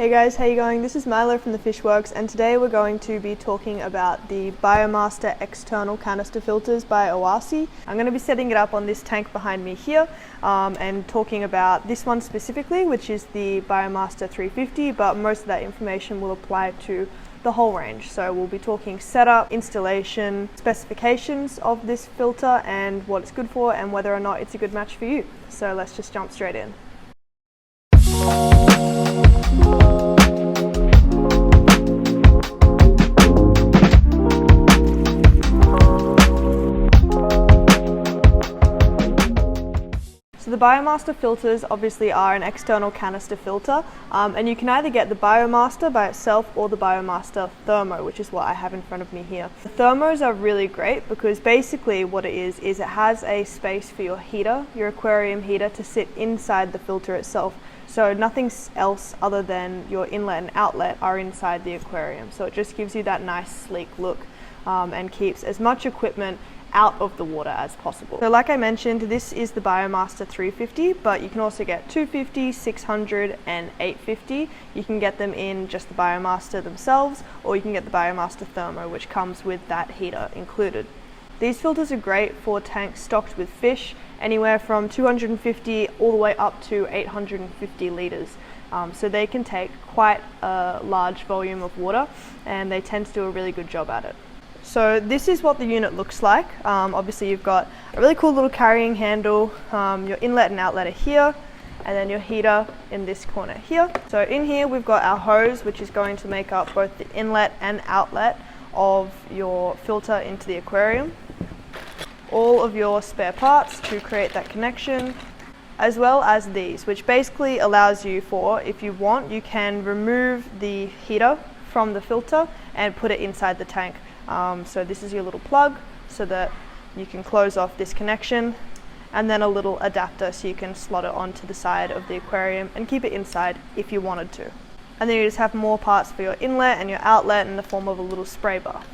Hey guys, how you going? This is Milo from the Fishworks, and today we're going to be talking about the Biomaster external canister filters by OASE. I'm going to be setting it up on this tank behind me here and talking about this one specifically, which is the Biomaster 350, but most of that information will apply to the whole range. So we'll be talking setup, installation, specifications of this filter and what it's good for and whether or not it's a good match for you. So let's just jump straight in. So the Biomaster filters obviously are an external canister filter, and you can either get the Biomaster by itself or the Biomaster thermo, which is what I have in front of me here. The thermos are really great because basically what it is it has a space for your heater, your aquarium heater, to sit inside the filter itself. So nothing else other than your inlet and outlet are inside the aquarium. So it just gives you that nice sleek look and keeps as much equipment out of the water as possible. So like I mentioned, this is the Biomaster 350, but you can also get 250, 600 and 850. You can get them in just the Biomaster themselves, or you can get the Biomaster thermo, which comes with that heater included. These filters are great for tanks stocked with fish, anywhere from 250 all the way up to 850 litres. So they can take quite a large volume of water, and they tend to do a really good job at it. So this is what the unit looks like. Obviously you've got a really cool little carrying handle, your inlet and outlet are here, and then your heater in this corner here. So in here we've got our hose, which is going to make up both the inlet and outlet of your filter into the aquarium. All of your spare parts to create that connection, as well as these, which basically allows you for, if you want, you can remove the heater from the filter and put it inside the tank. So this is your little plug so that you can close off this connection, and then a little adapter so you can slot it onto the side of the aquarium and keep it inside if you wanted to. And then you just have more parts for your inlet and your outlet in the form of a little spray bar.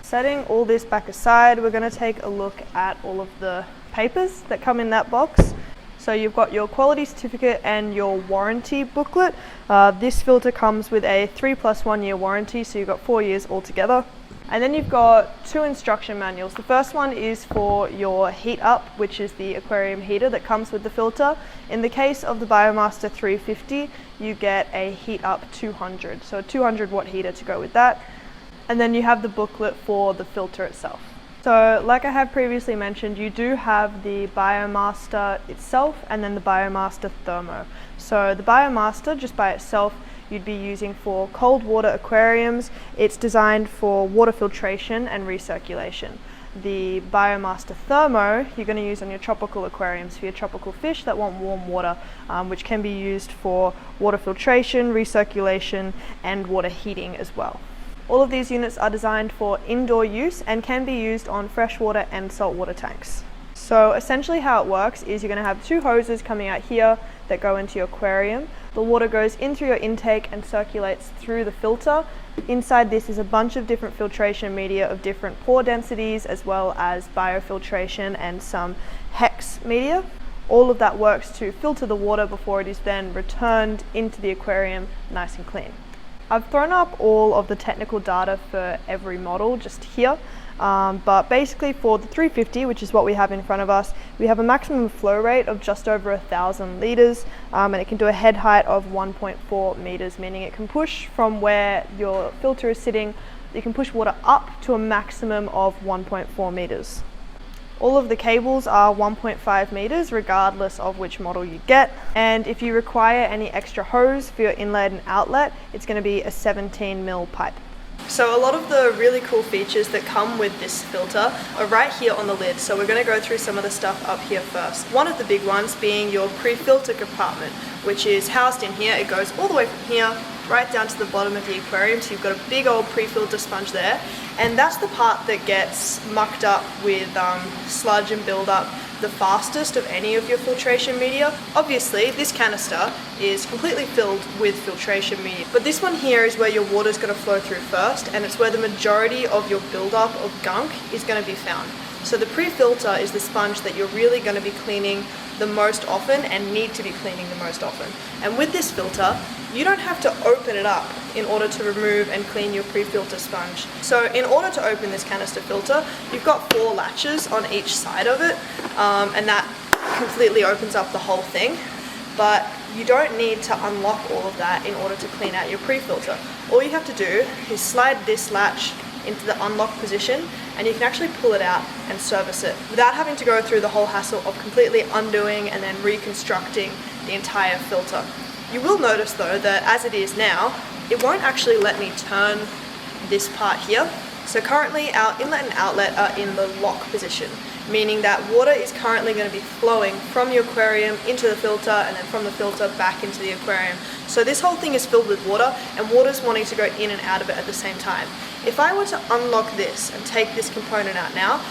Setting all this back aside, we're going to take a look at all of the papers that come in that box. So you've got your quality certificate and your warranty booklet. This filter comes with a 3+1 year warranty, so you've got 4 years altogether. And then you've got two instruction manuals. The first one is for your heat up, which is the aquarium heater that comes with the filter. In the case of the Biomaster 350, you get a heat up 200, so a 200 watt heater to go with that. And then you have the booklet for the filter itself. So like I have previously mentioned, you do have the Biomaster itself and then the Biomaster thermo. So the Biomaster just by itself you'd be using for cold water aquariums. It's designed for water filtration and recirculation. The Biomaster thermo you're going to use on your tropical aquariums for your tropical fish that want warm water, which can be used for water filtration, recirculation and water heating as well. All of these units are designed for indoor use and can be used on freshwater and saltwater tanks. So essentially how it works is you're going to have two hoses coming out here that go into your aquarium. The water goes in through your intake and circulates through the filter. Inside this is a bunch of different filtration media of different pore densities, as well as biofiltration and some hex media. All of that works to filter the water before it is then returned into the aquarium nice and clean. I've thrown up all of the technical data for every model just here, but basically for the 350, which is what we have in front of us, we have a maximum flow rate of just over 1,000 litres, and it can do a head height of 1.4 metres, meaning it can push from where your filter is sitting, you can push water up to a maximum of 1.4 metres. All of the cables are 1.5 meters regardless of which model you get, and if you require any extra hose for your inlet and outlet, it's going to be a 17mm pipe. So a lot of the really cool features that come with this filter are right here on the lid, so we're going to go through some of the stuff up here first. One of the big ones being your prefilter compartment, which is housed in here. It goes all the way from here right down to the bottom of the aquarium, so you've got a big old pre-filter sponge there, and that's the part that gets mucked up with sludge and build-up the fastest of any of your filtration media. Obviously this canister is completely filled with filtration media, but this one here is where your water is going to flow through first, and it's where the majority of your build-up of gunk is going to be found. So the pre-filter is the sponge that you're really going to be cleaning the most often and need to be cleaning the most often. And with this filter, you don't have to open it up in order to remove and clean your pre-filter sponge. So in order to open this canister filter, you've got 4 latches on each side of it, and that completely opens up the whole thing. But you don't need to unlock all of that in order to clean out your pre-filter. All you have to do is slide this latch into the unlock position, and you can actually pull it out and service it without having to go through the whole hassle of completely undoing and then reconstructing the entire filter. You will notice though that as it is now, it won't actually let me turn this part here. So currently our inlet and outlet are in the lock position, meaning that water is currently going to be flowing from your aquarium into the filter and then from the filter back into the aquarium. So this whole thing is filled with water, and water's wanting to go in and out of it at the same time. If I were to unlock this and take this component out now,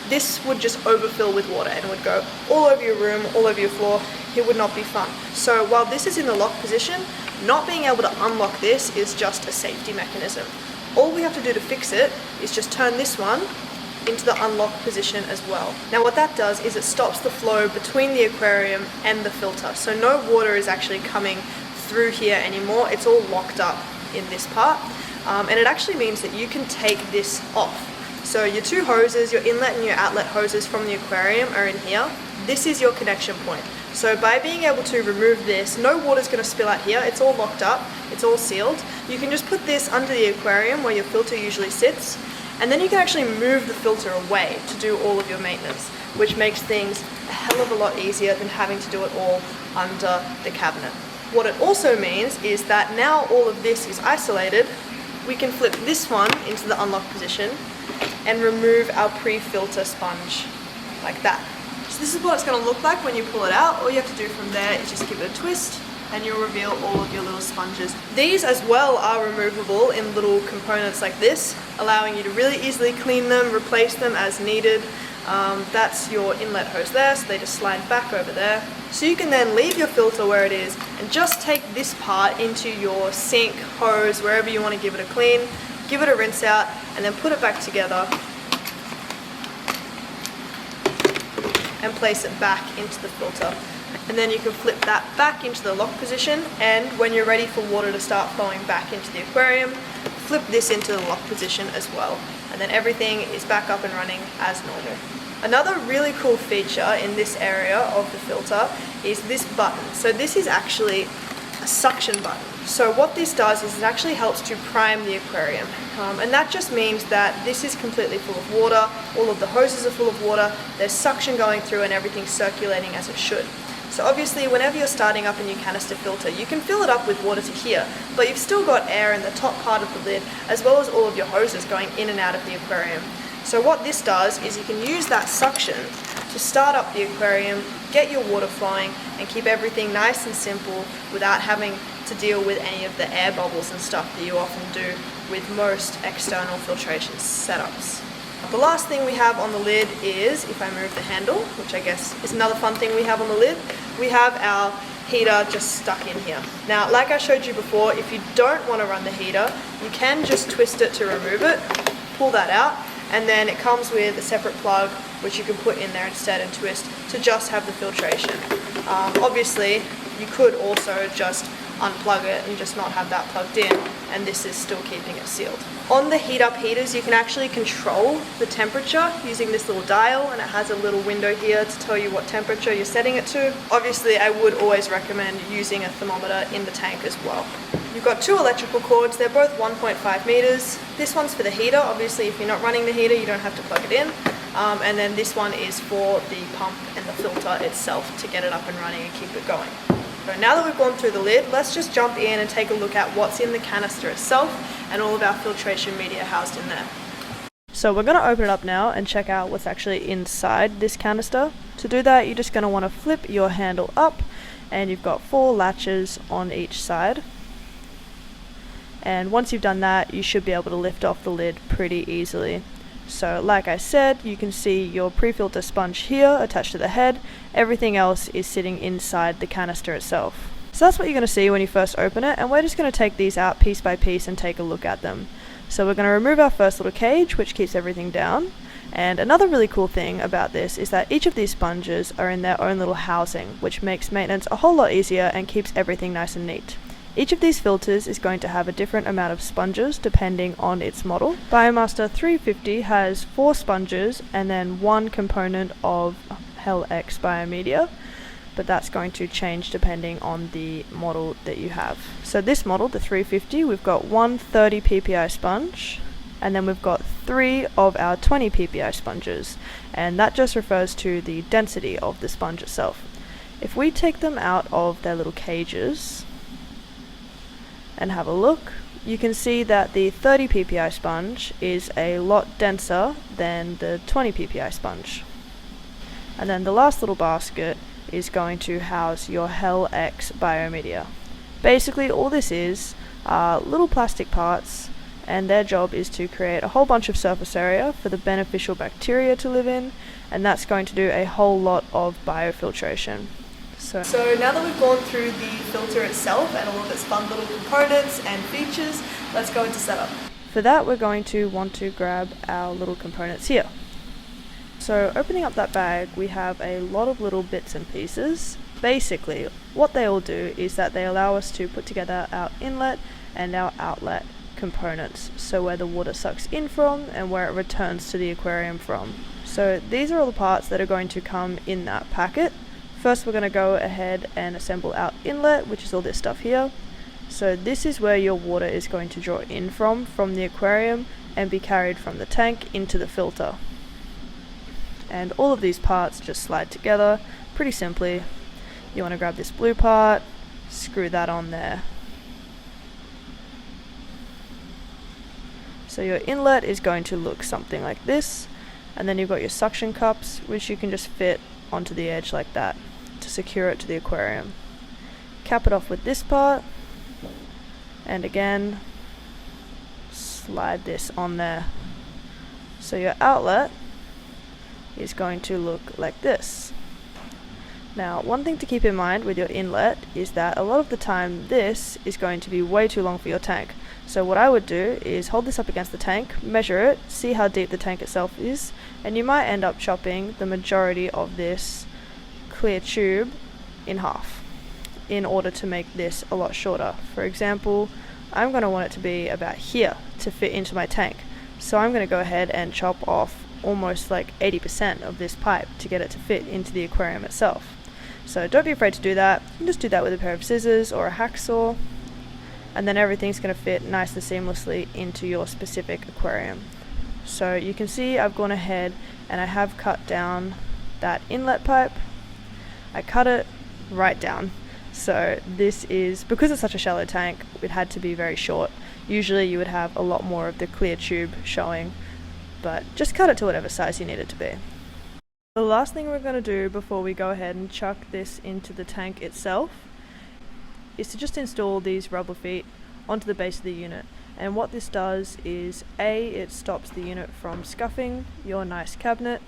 this would just overfill with water and would go all over your room, all over your floor. It would not be fun. So while this is in the lock position, not being able to unlock this is just a safety mechanism. All we have to do to fix it is just turn this one into the unlock position as well. Now what that does is it stops the flow between the aquarium and the filter. So no water is actually coming through here anymore. It's all locked up in this part. And it actually means that you can take this off. So your 2 hoses, your inlet and your outlet hoses from the aquarium are in here. This is your connection point. So by being able to remove this, no water's going to spill out here. It's all locked up, it's all sealed. You can just put this under the aquarium where your filter usually sits, and then you can actually move the filter away to do all of your maintenance, which makes things a hell of a lot easier than having to do it all under the cabinet. What it also means is that now all of this is isolated, we can flip this one into the unlock position and remove our pre-filter sponge like that. So this is what it's going to look like when you pull it out. All you have to do from there is just give it a twist and you'll reveal all of your little sponges. These as well are removable in little components like this, allowing you to really easily clean them, replace them as needed. That's your inlet hose there, so they just slide back over there. So you can then leave your filter where it is and just take this part into your sink, hose, wherever you want to give it a clean, give it a rinse out, and then put it back together and place it back into the filter. And then you can flip that back into the lock position, and when you're ready for water to start flowing back into the aquarium, flip this into the lock position as well. And then everything is back up and running as normal. Another really cool feature in this area of the filter is this button. So this is actually a suction button. So what this does is it actually helps to prime the aquarium. And that just means that this is completely full of water, all of the hoses are full of water, there's suction going through and everything's circulating as it should. So obviously whenever you're starting up a new canister filter, you can fill it up with water to here, but you've still got air in the top part of the lid, as well as all of your hoses going in and out of the aquarium. So what this does is you can use that suction to start up the aquarium, get your water flowing, and keep everything nice and simple without having to deal with any of the air bubbles and stuff that you often do with most external filtration setups. The last thing we have on the lid is, if I move the handle, which I guess is another fun thing we have on the lid, we have our heater just stuck in here. Now, like I showed you before, if you don't want to run the heater, you can just twist it to remove it, pull that out, and then it comes with a separate plug which you can put in there instead and twist to just have the filtration. Obviously, you could also just unplug it and just not have that plugged in, and this is still keeping it sealed. On the heat up heaters, you can actually control the temperature using this little dial, and it has a little window here to tell you what temperature you're setting it to. Obviously, I would always recommend using a thermometer in the tank as well. You've got 2 electrical cords, they're both 1.5 meters. This one's for the heater. Obviously, if you're not running the heater, you don't have to plug it in. And then this one is for the pump and the filter itself to get it up and running and keep it going. So now that we've gone through the lid, let's just jump in and take a look at what's in the canister itself and all of our filtration media housed in there. So we're going to open it up now and check out what's actually inside this canister. To do that, you're just going to want to flip your handle up, and you've got 4 latches on each side. And once you've done that, you should be able to lift off the lid pretty easily. So like I said, you can see your pre-filter sponge here attached to the head. Everything else is sitting inside the canister itself. So that's what you're going to see when you first open it, and we're just going to take these out piece by piece and take a look at them. So we're going to remove our first little cage, which keeps everything down, And another really cool thing about this is that each of these sponges are in their own little housing, which makes maintenance a whole lot easier and keeps everything nice and neat. Each of these filters is going to have a different amount of sponges depending on its model. Biomaster 350 has 4 sponges and then 1 component of X biomedia, but that's going to change depending on the model that you have. So this model, the 350, we've got 1 30 ppi sponge, and then we've got 3 of our 20 ppi sponges, and that just refers to the density of the sponge itself. If we take them out of their little cages and have a look, you can see that the 30 ppi sponge is a lot denser than the 20 ppi sponge. And then the last little basket is going to house your X biomedia. Basically all this is little plastic parts, and their job is to create a whole bunch of surface area for the beneficial bacteria to live in, and that's going to do a whole lot of biofiltration. So now that we've gone through the filter itself and all of its fun little components and features, let's go into setup. For that, we're going to want to grab our little components here. So opening up that bag, we have a lot of little bits and pieces. Basically, what they all do is that they allow us to put together our inlet and our outlet components, so where the water sucks in from and where it returns to the aquarium from. So these are all the parts that are going to come in that packet. First we're going to go ahead and assemble our inlet, which is all this stuff here. So this is where your water is going to draw in from the aquarium and be carried from the tank into the filter. And all of these parts just slide together pretty simply. You want to grab this blue part, screw that on there. So your inlet is going to look something like this, and then you've got your suction cups, which you can just fit onto the edge like that to secure it to the aquarium. Cap it off with this part, and again slide this on there. So your outlet is going to look like this. Now, one thing to keep in mind with your inlet is that a lot of the time this is going to be way too long for your tank. So what I would do is hold this up against the tank, measure it, see how deep the tank itself is, and you might end up chopping the majority of this clear tube in half in order to make this a lot shorter. For example, I'm going to want it to be about here to fit into my tank. So I'm going to go ahead and chop off almost like 80% of this pipe to get it to fit into the aquarium itself. So don't be afraid to do that. You can just do that with a pair of scissors or a hacksaw, and then everything's going to fit nice and seamlessly into your specific aquarium. So you can see I've gone ahead and I have cut down that inlet pipe. I cut it right down. So this is, because it's such a shallow tank, it had to be very short. Usually you would have a lot more of the clear tube showing, but just cut it to whatever size you need it to be. The last thing we're going to do before we go ahead and chuck this into the tank itself is to just install these rubber feet onto the base of the unit. And what this does is it stops the unit from scuffing your nice cabinet,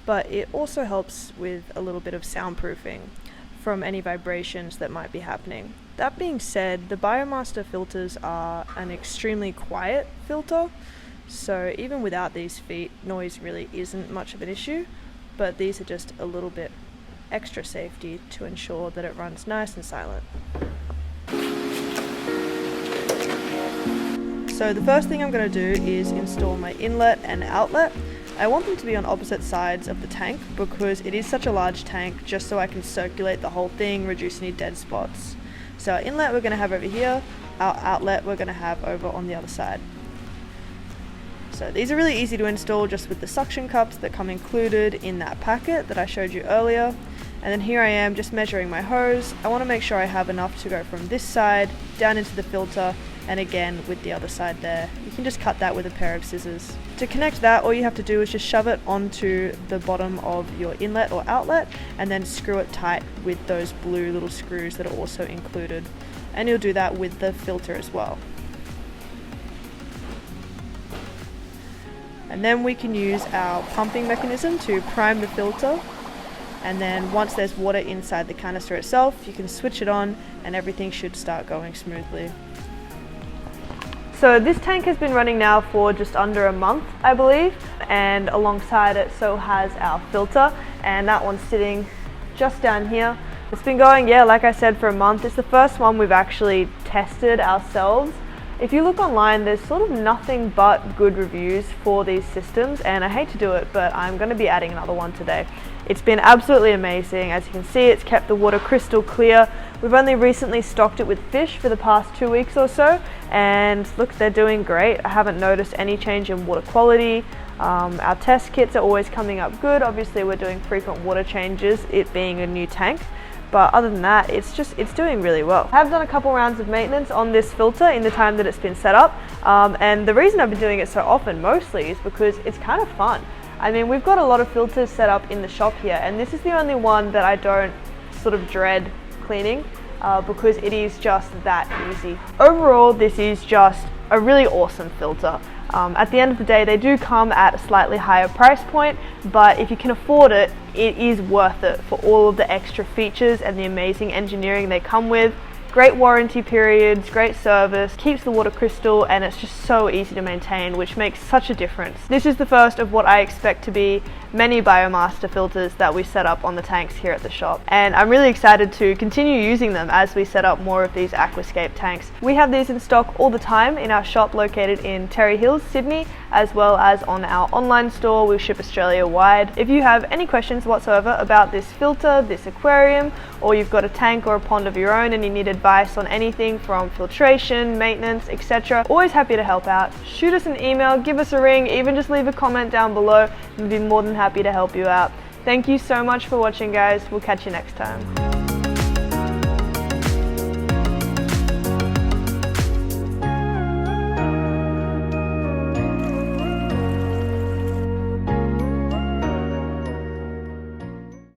but it also helps with a little bit of soundproofing from any vibrations that might be happening. That being said, the Biomaster filters are an extremely quiet filter, so even without these feet, noise really isn't much of an issue, but these are just a little bit extra safety to ensure that it runs nice and silent. So the first thing I'm going to do is install my inlet and outlet. I want them to be on opposite sides of the tank because it is such a large tank, just so I can circulate the whole thing, reduce any dead spots. So our inlet we're going to have over here, our outlet we're going to have over on the other side. So these are really easy to install just with the suction cups that come included in that packet that I showed you earlier. And then here I am just measuring my hose. I want to make sure I have enough to go from this side down into the filter, and again with the other side there. You can just cut that with a pair of scissors. To connect that, all you have to do is just shove it onto the bottom of your inlet or outlet and then screw it tight with those blue little screws that are also included. And you'll do that with the filter as well. And then we can use our pumping mechanism to prime the filter. And then once there's water inside the canister itself, you can switch it on and everything should start going smoothly. So this tank has been running now for just under a month, I believe, and alongside it so has our filter, and that one's sitting just down here. It's been going, yeah, like I said, for a month. It's the first one we've actually tested ourselves. If you look online, there's sort of nothing but good reviews for these systems, and I hate to do it, but I'm going to be adding another one today. It's been absolutely amazing. As you can see, it's kept the water crystal clear. We've only recently stocked it with fish for the past 2 weeks or so, and look, they're doing great. I haven't noticed any change in water quality. Our test kits are always coming up good. Obviously, we're doing frequent water changes, it being a new tank. But other than that, it's doing really well. I have done a couple rounds of maintenance on this filter in the time that it's been set up. And the reason I've been doing it so often mostly is because it's kind of fun. I mean, we've got a lot of filters set up in the shop here, and this is the only one that I don't sort of dread cleaning because it is just that easy. Overall, this is just a really awesome filter. At the end of the day, they do come at a slightly higher price point, but if you can afford it, it is worth it for all of the extra features and the amazing engineering they come with. Great warranty periods, great service, keeps the water crystal, and it's just so easy to maintain, which makes such a difference. This is the first of what I expect to be many Biomaster filters that we set up on the tanks here at the shop, and I'm really excited to continue using them as we set up more of these aquascape tanks. We have these in stock all the time in our shop located in Terrey Hills, Sydney, as well as on our online store. We ship Australia wide. If you have any questions whatsoever about this filter, this aquarium, or you've got a tank or a pond of your own and you need advice on anything from filtration, maintenance, etc., always happy to help out. Shoot us an email, give us a ring, even just leave a comment down below. We'd be more than happy to help you out. Thank you so much for watching, guys. We'll catch you next time.